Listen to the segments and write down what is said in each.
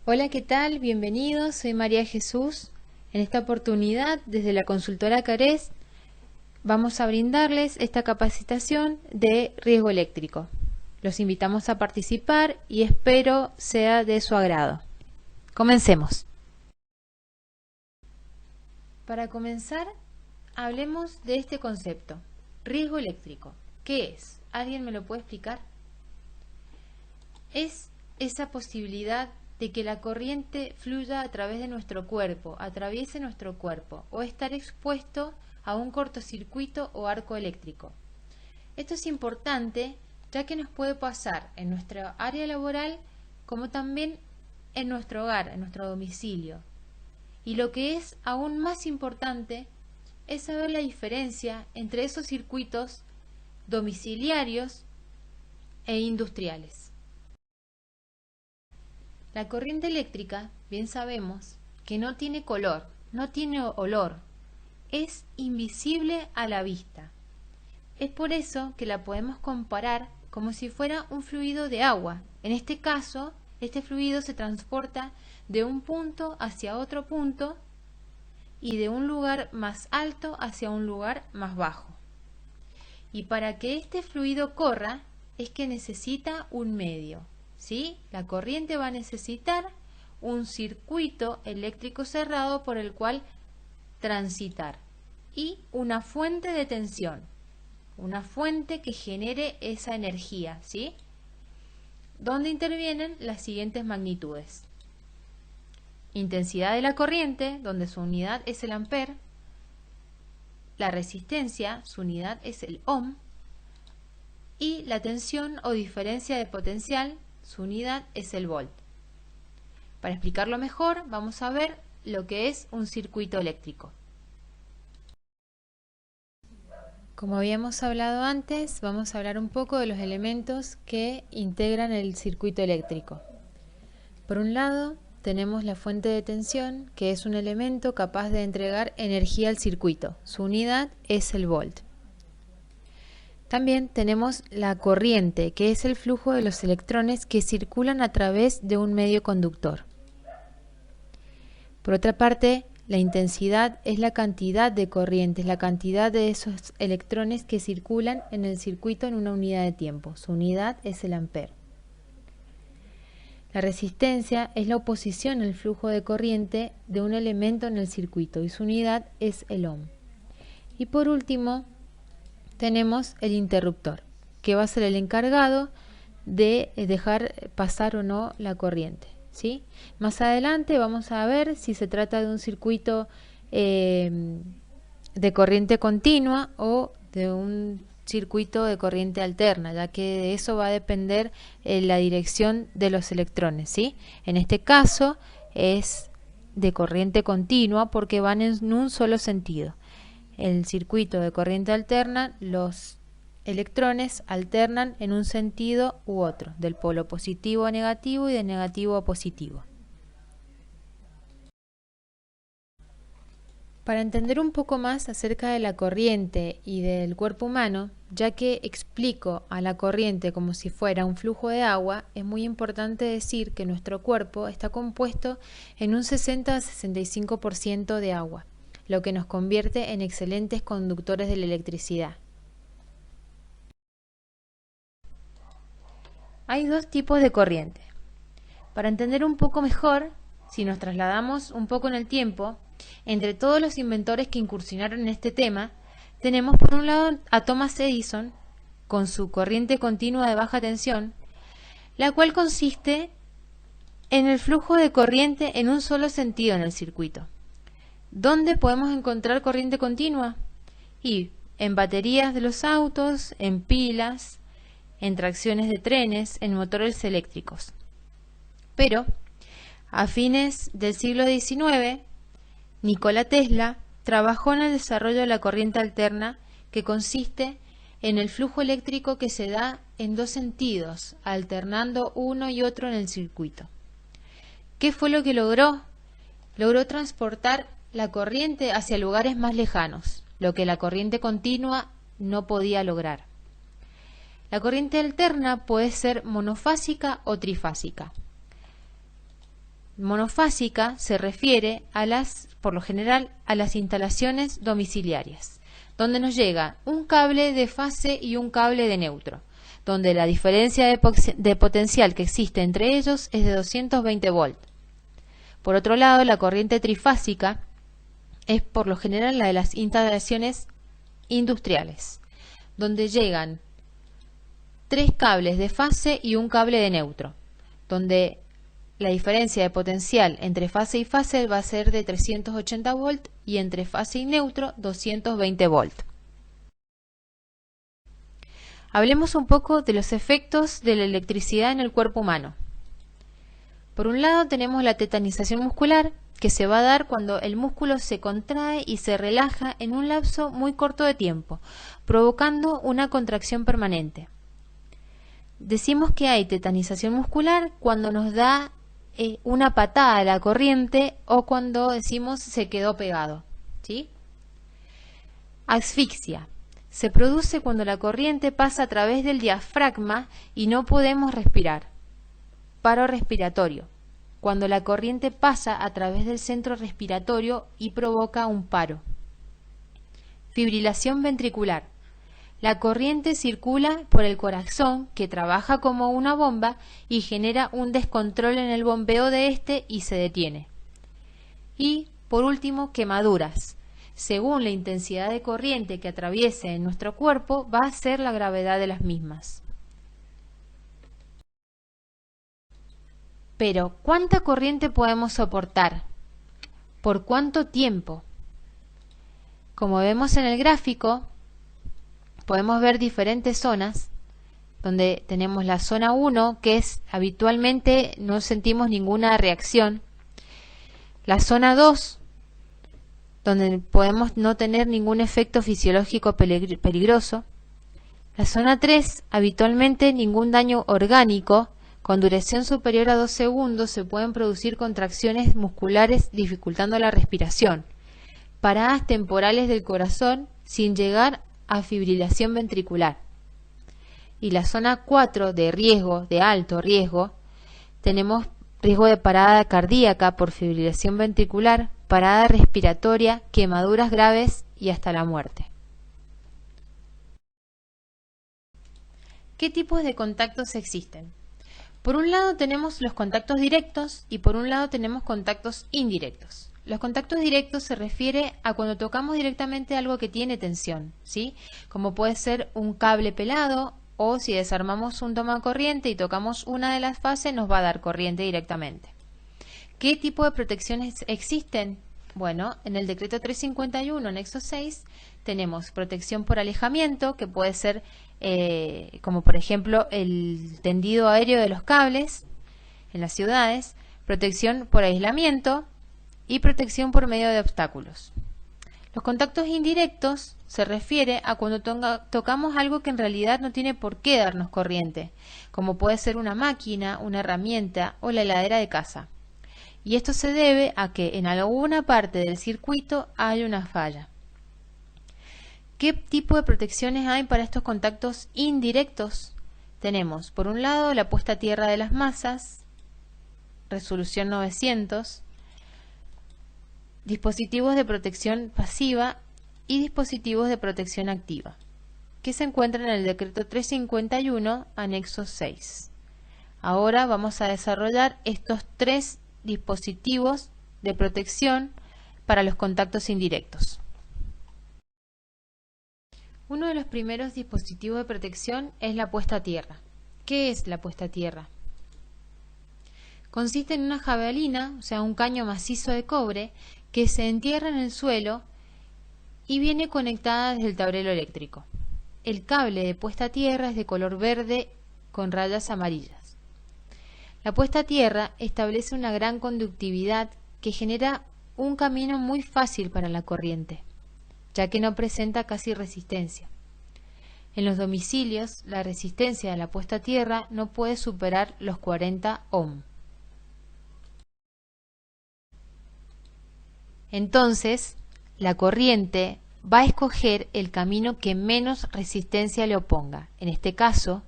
Hola, ¿qué tal? Bienvenidos, soy María Jesús. En esta oportunidad, desde la consultora Carés, vamos a brindarles esta capacitación de riesgo eléctrico. Los invitamos a participar y espero sea de su agrado. Comencemos. Para comenzar, hablemos de este concepto, riesgo eléctrico. ¿Qué es? ¿Alguien me lo puede explicar? Es esa posibilidad de que la corriente fluya a través de nuestro cuerpo, atraviese nuestro cuerpo, o estar expuesto a un cortocircuito o arco eléctrico. Esto es importante ya que nos puede pasar en nuestra área laboral como también en nuestro hogar, en nuestro domicilio. Y lo que es aún más importante es saber la diferencia entre esos circuitos domiciliarios e industriales. La corriente eléctrica, bien sabemos, que no tiene color, no tiene olor, es invisible a la vista. Es por eso que la podemos comparar como si fuera un fluido de agua. En este caso, este fluido se transporta de un punto hacia otro punto y de un lugar más alto hacia un lugar más bajo. Y para que este fluido corra, es que necesita un medio. ¿Sí? La corriente va a necesitar un circuito eléctrico cerrado por el cual transitar y una fuente de tensión, una fuente que genere esa energía, ¿sí? Donde intervienen las siguientes magnitudes: intensidad de la corriente, donde su unidad es el ampere; la resistencia, su unidad es el ohm; y la tensión o diferencia de potencial, su unidad es el volt. Para explicarlo mejor, vamos a ver lo que es un circuito eléctrico. Como habíamos hablado antes, vamos a hablar un poco de los elementos que integran el circuito eléctrico. Por un lado, tenemos la fuente de tensión, que es un elemento capaz de entregar energía al circuito. Su unidad es el volt. También tenemos la corriente, que es el flujo de los electrones que circulan a través de un medio conductor. Por otra parte, la intensidad es la cantidad de corriente, es la cantidad de esos electrones que circulan en el circuito en una unidad de tiempo. Su unidad es el ampere. La resistencia es la oposición al flujo de corriente de un elemento en el circuito y su unidad es el ohm. Y por último, tenemos el interruptor, que va a ser el encargado de dejar pasar o no la corriente, ¿sí? Más adelante vamos a ver si se trata de un circuito de corriente continua o de un circuito de corriente alterna, ya que de eso va a depender la dirección de los electrones, ¿sí? En este caso es de corriente continua porque van en un solo sentido. El circuito de corriente alterna, los electrones alternan en un sentido u otro, del polo positivo a negativo y de negativo a positivo. Para entender un poco más acerca de la corriente y del cuerpo humano, ya que explico a la corriente como si fuera un flujo de agua, es muy importante decir que nuestro cuerpo está compuesto en un 60 a 65% de agua, lo que nos convierte en excelentes conductores de la electricidad. Hay dos tipos de corriente. Para entender un poco mejor, si nos trasladamos un poco en el tiempo, entre todos los inventores que incursionaron en este tema, tenemos por un lado a Thomas Edison, con su corriente continua de baja tensión, la cual consiste en el flujo de corriente en un solo sentido en el circuito. ¿Dónde podemos encontrar corriente continua? Y en baterías de los autos, en pilas, en tracciones de trenes, en motores eléctricos. Pero, a fines del siglo XIX, Nikola Tesla trabajó en el desarrollo de la corriente alterna, que consiste en el flujo eléctrico que se da en dos sentidos, alternando uno y otro en el circuito. ¿Qué fue lo que logró? Logró transportar la corriente hacia lugares más lejanos, lo que la corriente continua no podía lograr. La corriente alterna puede ser monofásica o trifásica. monofásica se refiere por lo general, a las instalaciones domiciliarias, donde nos llega un cable de fase y un cable de neutro, donde la diferencia de potencial que existe entre ellos es de 220 volts. Por otro lado, la corriente trifásica es por lo general la de las instalaciones industriales, donde llegan 3 cables de fase y un cable de neutro, donde la diferencia de potencial entre fase y fase va a ser de 380 volts y entre fase y neutro 220 volts. Hablemos un poco de los efectos de la electricidad en el cuerpo humano. Por un lado tenemos la tetanización muscular, que se va a dar cuando el músculo se contrae y se relaja en un lapso muy corto de tiempo, provocando una contracción permanente. Decimos que hay tetanización muscular cuando nos da una patada a la corriente o cuando decimos se quedó pegado, ¿sí? Asfixia. Se produce cuando la corriente pasa a través del diafragma y no podemos respirar. Paro respiratorio. Cuando la corriente pasa a través del centro respiratorio y provoca un paro. Fibrilación ventricular. La corriente circula por el corazón, que trabaja como una bomba y genera un descontrol en el bombeo de este y se detiene. Y, por último, quemaduras. Según la intensidad de corriente que atraviese en nuestro cuerpo, va a ser la gravedad de las mismas. Pero, ¿cuánta corriente podemos soportar? ¿Por cuánto tiempo? Como vemos en el gráfico, podemos ver diferentes zonas, donde tenemos la zona 1, que es habitualmente no sentimos ninguna reacción. La zona 2, donde podemos no tener ningún efecto fisiológico peligroso. La zona 3, habitualmente ningún daño orgánico. Con duración superior a 2 segundos se pueden producir contracciones musculares dificultando la respiración. Paradas temporales del corazón sin llegar a fibrilación ventricular. Y la zona 4 de riesgo, de alto riesgo, tenemos riesgo de parada cardíaca por fibrilación ventricular, parada respiratoria, quemaduras graves y hasta la muerte. ¿Qué tipos de contactos existen? Por un lado tenemos los contactos directos y por un lado tenemos contactos indirectos. Los contactos directos se refiere a cuando tocamos directamente algo que tiene tensión, ¿sí? Como puede ser un cable pelado o si desarmamos un toma corriente y tocamos una de las fases nos va a dar corriente directamente. ¿Qué tipo de protecciones existen? Bueno, en el decreto 351, anexo 6, tenemos protección por alejamiento, que puede ser como por ejemplo el tendido aéreo de los cables en las ciudades, protección por aislamiento y protección por medio de obstáculos. Los contactos indirectos se refiere a cuando tocamos algo que en realidad no tiene por qué darnos corriente, como puede ser una máquina, una herramienta o la heladera de casa. Y esto se debe a que en alguna parte del circuito hay una falla. ¿Qué tipo de protecciones hay para estos contactos indirectos? Tenemos, por un lado, la puesta a tierra de las masas, resolución 900, dispositivos de protección pasiva y dispositivos de protección activa, que se encuentran en el decreto 351, anexo 6. Ahora vamos a desarrollar estos 3 dispositivos de protección para los contactos indirectos. Uno de los primeros dispositivos de protección es la puesta a tierra. ¿Qué es la puesta a tierra? Consiste en una jabalina, o sea, un caño macizo de cobre, que se entierra en el suelo y viene conectada desde el tablero eléctrico. El cable de puesta a tierra es de color verde con rayas amarillas. La puesta a tierra establece una gran conductividad que genera un camino muy fácil para la corriente, ya que no presenta casi resistencia. En los domicilios, la resistencia de la puesta a tierra no puede superar los 40 ohm. Entonces, la corriente va a escoger el camino que menos resistencia le oponga. En este caso,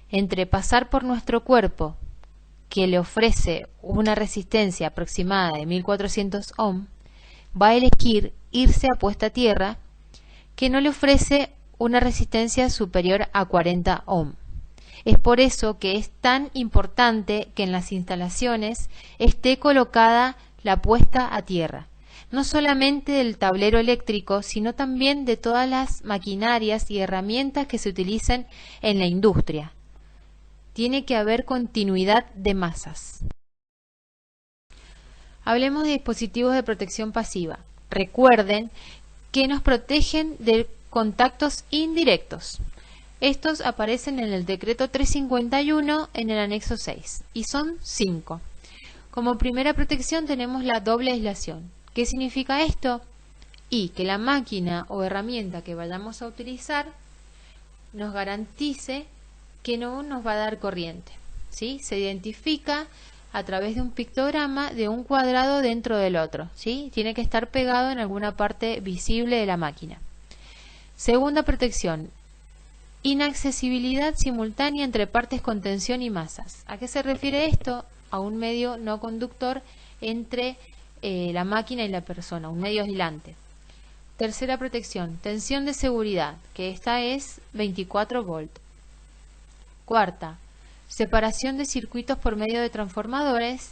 entre pasar por nuestro cuerpo que le ofrece una resistencia aproximada de 1400 ohm, va a elegir irse a puesta a tierra que no le ofrece una resistencia superior a 40 ohm. Es por eso que es tan importante que en las instalaciones esté colocada la puesta a tierra, no solamente del tablero eléctrico, sino también de todas las maquinarias y herramientas que se utilizan en la industria. Tiene que haber continuidad de masas. Hablemos de dispositivos de protección pasiva. Recuerden que nos protegen de contactos indirectos. Estos aparecen en el decreto 351 en el anexo 6 y son 5. Como primera protección tenemos la doble aislación. ¿Qué significa esto? Y que la máquina o herramienta que vayamos a utilizar nos garantice que no nos va a dar corriente, ¿sí? Se identifica a través de un pictograma de un cuadrado dentro del otro, ¿sí? Tiene que estar pegado en alguna parte visible de la máquina. Segunda protección, inaccesibilidad simultánea entre partes con tensión y masas. ¿A qué se refiere esto? A un medio no conductor entre la máquina y la persona, un medio aislante. Tercera protección, tensión de seguridad, que esta es 24 volt. Cuarta, separación de circuitos por medio de transformadores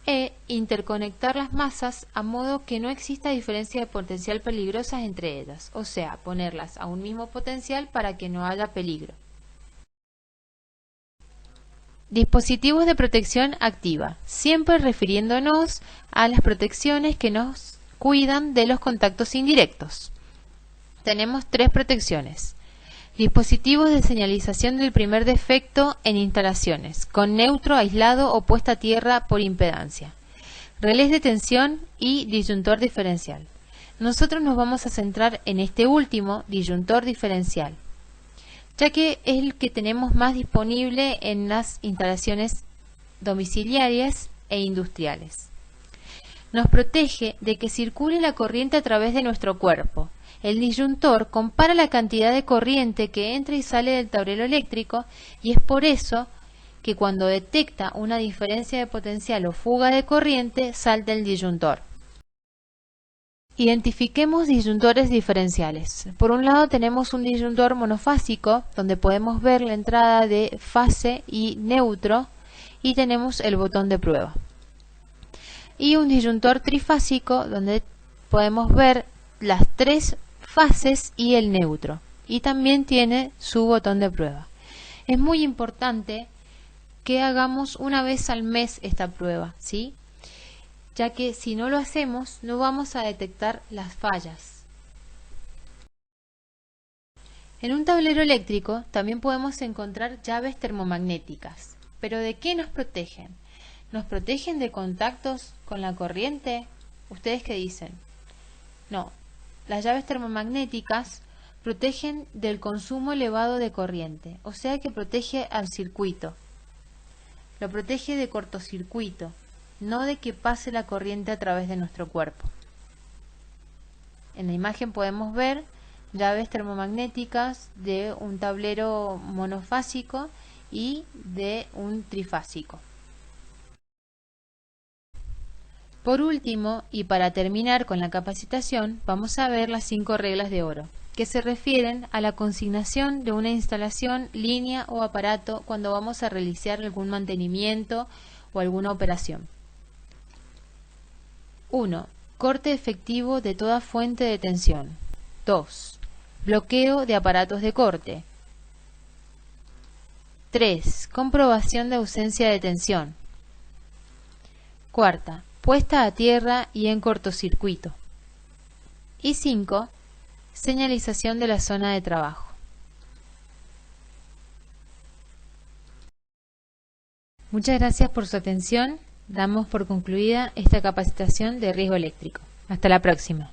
e interconectar las masas a modo que no exista diferencia de potencial peligrosas entre ellas, o sea, ponerlas a un mismo potencial para que no haya peligro. Dispositivos de protección activa, siempre refiriéndonos a las protecciones que nos cuidan de los contactos indirectos. Tenemos tres protecciones. Dispositivos de señalización del primer defecto en instalaciones, con neutro aislado o puesta a tierra por impedancia. Relés de tensión y disyuntor diferencial. Nosotros nos vamos a centrar en este último, disyuntor diferencial, ya que es el que tenemos más disponible en las instalaciones domiciliarias e industriales. Nos protege de que circule la corriente a través de nuestro cuerpo. El disyuntor compara la cantidad de corriente que entra y sale del tablero eléctrico y es por eso que cuando detecta una diferencia de potencial o fuga de corriente, salta el disyuntor. Identifiquemos disyuntores diferenciales. Por un lado tenemos un disyuntor monofásico, donde podemos ver la entrada de fase y neutro, y tenemos el botón de prueba. Y un disyuntor trifásico, donde podemos ver las tres fases y el neutro, y también tiene su botón de prueba. Es muy importante que hagamos una vez al mes esta prueba, ¿sí? Ya que si no lo hacemos no vamos a detectar las fallas. En un tablero eléctrico también podemos encontrar llaves termomagnéticas. ¿Pero de qué nos protegen? ¿Nos protegen de contactos con la corriente? ¿Ustedes qué dicen? No. Las llaves termomagnéticas protegen del consumo elevado de corriente, o sea que protege al circuito. Lo protege de cortocircuito, no de que pase la corriente a través de nuestro cuerpo. En la imagen podemos ver llaves termomagnéticas de un tablero monofásico y de un trifásico. Por último, y para terminar con la capacitación, vamos a ver las 5 reglas de oro, que se refieren a la consignación de una instalación, línea o aparato cuando vamos a realizar algún mantenimiento o alguna operación. 1. Corte efectivo de toda fuente de tensión. 2. Bloqueo de aparatos de corte. 3. Comprobación de ausencia de tensión. 4. Puesta a tierra y en cortocircuito. Y 5. Señalización de la zona de trabajo. Muchas gracias por su atención. Damos por concluida esta capacitación de riesgo eléctrico. Hasta la próxima.